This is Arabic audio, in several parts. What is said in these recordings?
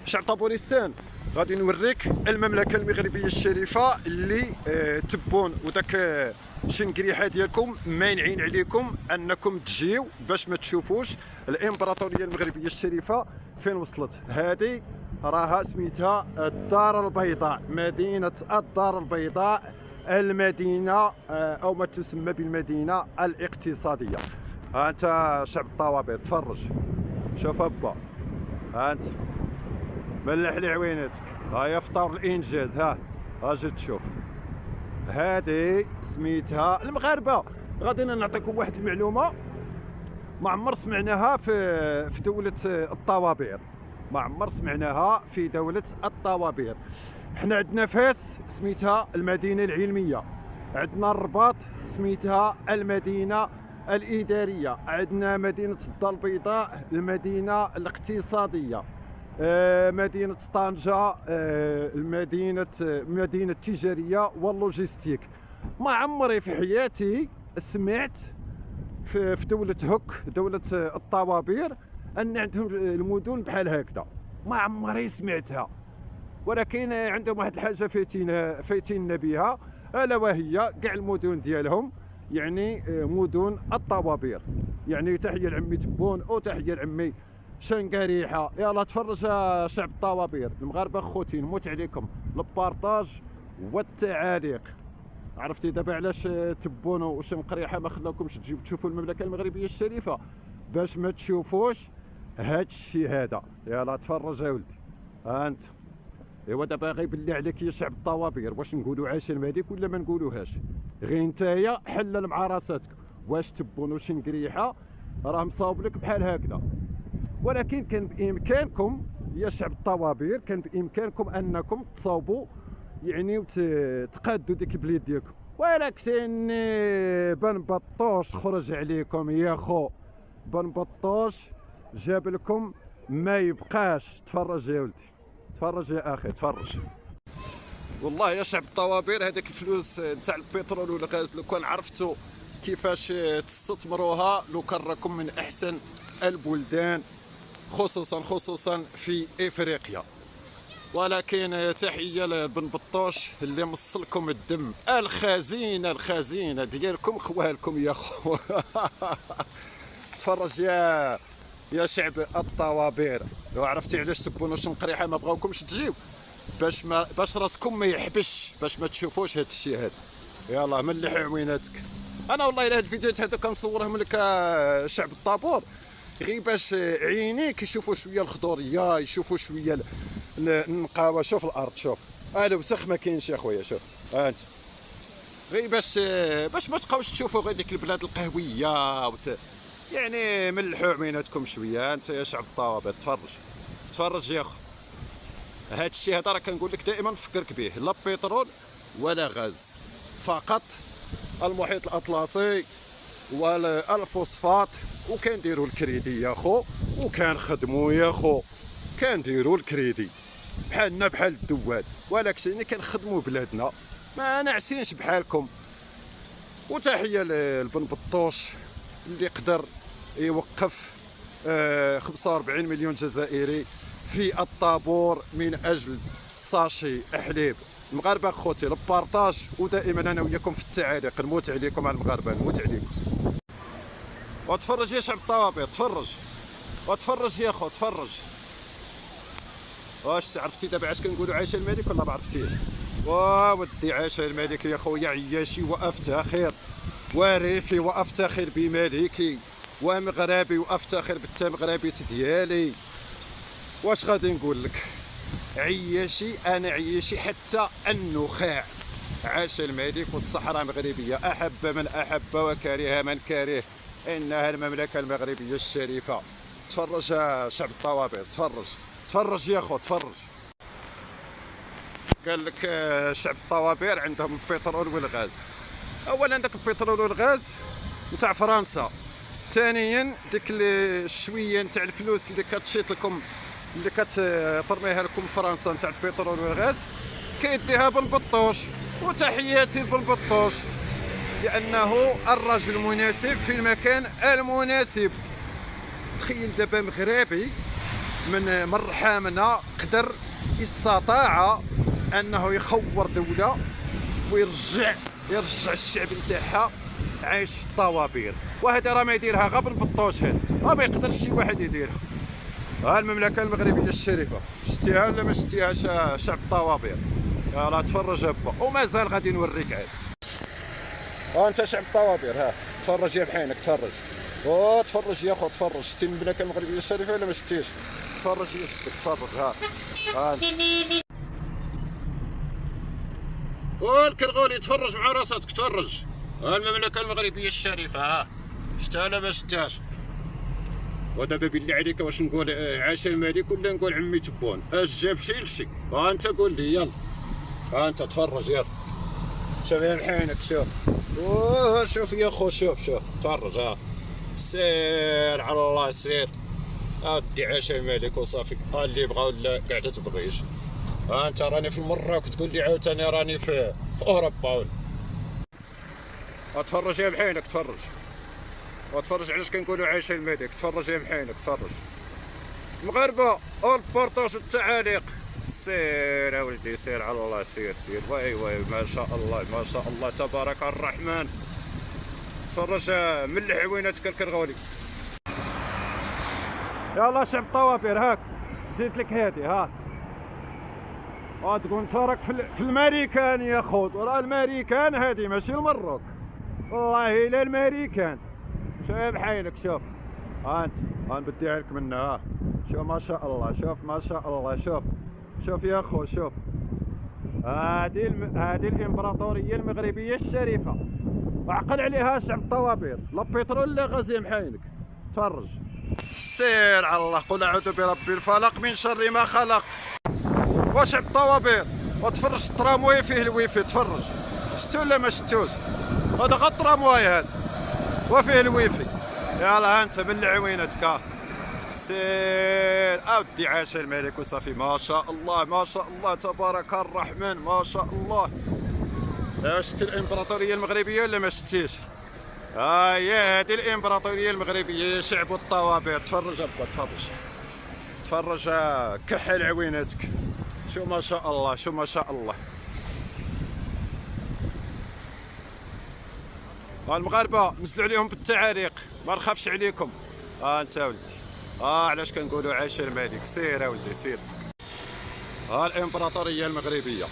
شعب طابوريستان غادي نوريك المملكه المغربيه الشريفه اللي تبون وداك الشنقريحه ديالكم مانعين عليكم انكم تجيو باش ما تشوفوش الامبراطوريه المغربيه الشريفه فين وصلت. هذه راها سميتها الدار البيضاء، مدينه الدار البيضاء، المدينه او ما تسمى بالمدينه الاقتصاديه. ها انت شعب الطوابير تفرج، شوف با، ها انت ملح لي عويناتك، هاهي فطور الانجاز، ها اجي تشوف. هذه سميتها المغاربه. غادي نعطيكم واحد المعلومه ما عمر سمعناها في دوله الطوابير، ما عمر سمعناها في دوله الطوابير. حنا عندنا فاس سميتها المدينه العلميه، عندنا الرباط سميتها المدينه الاداريه، عندنا مدينه الدار البيضاء المدينه الاقتصاديه، مدينه طنجه المدينه التجاريه واللوجستيك. ما عمري في حياتي سمعت في دوله هوك، دوله الطوابير، ان عندهم المدن بحال هكذا، ما عمري سمعتها. ولكن عندهم واحد الحاجه فايتين بها، الا وهي كاع المدن ديالهم يعني مدن الطوابير. يعني تحيه لعمي تبون وتحيه لعمي شنقريحه. يلا تفرج شعب الطوابير، المغاربه خوتي نموت عليكم البارطاج والتعاليق. عرفتي دابا علاش تبون وشنقريحه ما خلاكمش تجيو تشوفوا المملكه المغربيه الشريفه؟ باش ما تشوفوش هاد الشيء هذا. يلا تفرج يا ولدي، ها انت. ايوا دابا غيبان لي عليك يا شعب الطوابير، واش نقولوا عاش الملك ولا ما نقولوهاش؟ غير نتايا حلل مع راساتك، واش تبون وشنقريحه راه مصاوب لك بحال هكذا. ولكن كان بامكانكم يا شعب الطوابير، كان بامكانكم انكم تصاوبوا يعني وتقادوا ديك البلاد ديالكم. ولكن بن بطوش خرج عليكم يا خو، بن بطوش جاب لكم ما يبقاش. تفرج يا ولدي، تفرج يا اخي، تفرج. والله يا شعب الطوابير هذاك الفلوس تاع البترول والغاز لو كان عرفتوا كيفاش تستثمروها لو كان راكم من احسن البلدان، خصوصا في افريقيا. ولكن تحيه لبن بطوش اللي مصلكم الدم. الخزينه ديالكم خوالكم يا خو. تفرج يا شعب الطوابير. لو عرفتي علاش تبون وشنقريحه ما بغاوكمش تجيو، باش راسكم ما يحبش، باش ما تشوفوش هاد الشيء هذا. يلا ملح عويناتك. انا والله الا هاد الفيديوهات هادو كنصورهم لك شعب الطابور غير باش عينيك يشوفوا شويه الخضوريه، يشوفوا شويه النقاوه. شوف الارض، شوف الوسخ ما كاينش يا خويا، شوف ها انت. غير باش ما تبقاوش تشوفوا غير ديك البلاد القهويه يعني ملحوا عويناتكم شويه. انت يا شعب الطوابير تفرج يا اخو. هاد الشيء هذا راه كنقول لك دائما نفكرك به، لا بترول ولا غاز، فقط المحيط الاطلسي والفوسفات. وكنديروا الكريدي يا خو، وكنخدموا يا خو، كنديروا الكريدي بحالنا بحال الدوال، ولكن كنخدموا بلادنا، ما نعسينش بحالكم. وتحيه لبن بطوش اللي قدر يوقف 45 مليون جزائري في الطابور من اجل ساشي حليب. المغاربه خوتي البارطاج، ودائما انا وياكم في التعاليق. نموت عليكم على المغاربه، نموت عليكم. وتفرج يا شعب الطوابير، وتفرج يا خو، تفرج. واش عرفتي دابا علاش كنقولوا عاش الملك ولا ما عرفتيش؟ ودي عاش الملك يا خويا. عياشي وافتخر، وريفي وافتخر بملكي، ومغربي وافتخر بالتمغربيه ديالي. واش غادي نقول لك؟ عياشي، انا عياشي حتى النخاع. عاش الملك والصحراء المغربيه، احب من احب وكره من كره، انها المملكه المغربيه الشريفه. تفرج يا شعب الطوابير، تفرج يا خو، تفرج. قال لك شعب الطوابير عندهم البترول والغاز. اولا داك البترول والغاز نتاع فرنسا، ثانيا ديك الشويه نتاع الفلوس اللي كتشيط لكم، اللي كترميها لكم فرنسا نتاع البترول والغاز، كيديها بن بطوش. وتحياتي لبن بطوش لانه الرجل المناسب في المكان المناسب. تخيل دابا مغربي من رحامنا قدر استطاع انه يخور دوله ويرجع الشعب نتاعها عايش في الطوابير. وهذا راه ما يديرها غير بالبطوش، هذا ما يقدرش شي واحد يديرها. ها المملكه المغربيه الشريفه، شتيها ولا ما شتيهاش شعب الطوابير؟ يلاه تفرج هبا، ومازال غادي نوريك عاد. ها انت شعب الطوابير، ها تفرج يا بحينك، تفرج. او تفرج يا خو، تفرج. شتي المملكه المغربيه الشريفه ولا ما شتيش؟ تفرج يا سيدك، تفرج. ها انت والكرغولي، تفرج مع راسك، تفرج. ها المملكه المغربيه الشريفه، ها شتها ولا ما شتهاش؟ ودابا بالله عليك واش نقول عاش الملك ولا نقول عمي تبون؟ اش جاب شي لشي؟ ها انت قول لي يلا. ها انت تفرج يلا، شوف يا محينك، شوف. اوه شوف يا خو، شوف تفرج. ها سير على الله، سير. ادي عاش الملك وصافي. ها اللي بغا ولا قاعده تبغيش. ها انت راني في المراك تقول لي عاوتاني راني في اوروبا. تفرج يا محينك، تفرج. وتفرج علاش كنقولوا عايش الملك. تفرج يا محينك، تفرج. المغاربه والبورطاج والتعاليق. سير يا ولدي، سير على الله، سير. واي ما شاء الله، ما شاء الله، تبارك الرحمن. تفرج من العوينات الكرغولي. يلا شعب الطوابير، هاك زيد لك هادي. ها تقول انت راك في الماريكان يا خوت. راه الماريكان هادي ماشي المروك، والله الا الماريكان. شوف بحينك، شوف. ها انت غنبدي عليك منها. شوف ما شاء الله، شوف ما شاء الله، شوف يا خو، شوف. هذه الامبراطوريه المغربيه الشريفه، وعقل عليها شعب الطوابير، لا بترول لا غاز يا محينك. تفرج. سير على الله، قل اعوذ برب الفلق من شر ما خلق. وشعب الطوابير، وتفرج الترامواي فيه الويفي. تفرج، شتو ولا ما شتوش؟ هذا غير الترامواي هذا وفيه الويفي. يلا انت من عوينتك، سير. اودي عاش الملك وصافي. ما شاء الله، ما شاء الله، تبارك الرحمن، ما شاء الله. شتي الامبراطوريه المغربيه ولا ما شتيش؟ هي هذه الامبراطوريه المغربيه، شعب الطوابير. تفرج ابا، تفرج. كحل عويناتك. شو ما شاء الله، شو ما شاء الله. المغاربه نزلوا عليهم بالتعاليق، ما نخافش عليكم. انت ولدي، علاش كنقولوا عاش الملك. سير يا ولدي، سير. الامبراطوريه المغربيه.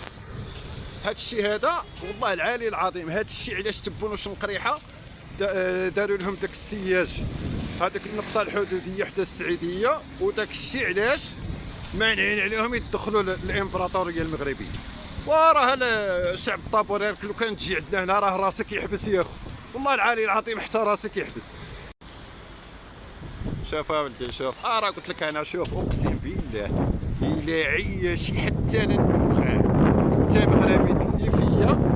هاد الشيء هذا والله العالي العظيم، هاد الشيء علاش تبون وشنقريحه داروا لهم داك السياج، هذيك النقطه الحدوديه حتى السعيديه، وداك الشيء علاش مانعين عليهم يدخلوا الامبراطوريه المغربيه. وراه الشعب الطابورير لو كان تجي عندنا هنا راه راسك يحبس يا اخو، والله العالي العظيم حتى راسك يحبس. شوف يا ولدي، شوف. راه قلت لك انا، شوف اقسم بالله الا عياشي حتى انا النخاع انت مغربي اللي فيا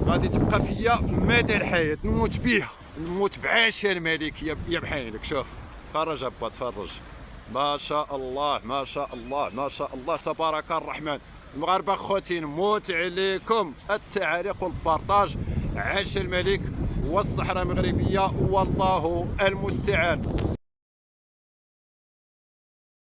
غادي تبقى فيا مدى الحياه، نموت بيها، نموت بعاش الملك يا بحينك. شوف تفرج ابا، تفرج. ما شاء الله، ما شاء الله، ما شاء الله، تبارك الرحمن. المغاربه خوتي نموت عليكم، التعاليق والبارطاج. عاش الملك والصحراء المغربيه، والله المستعان.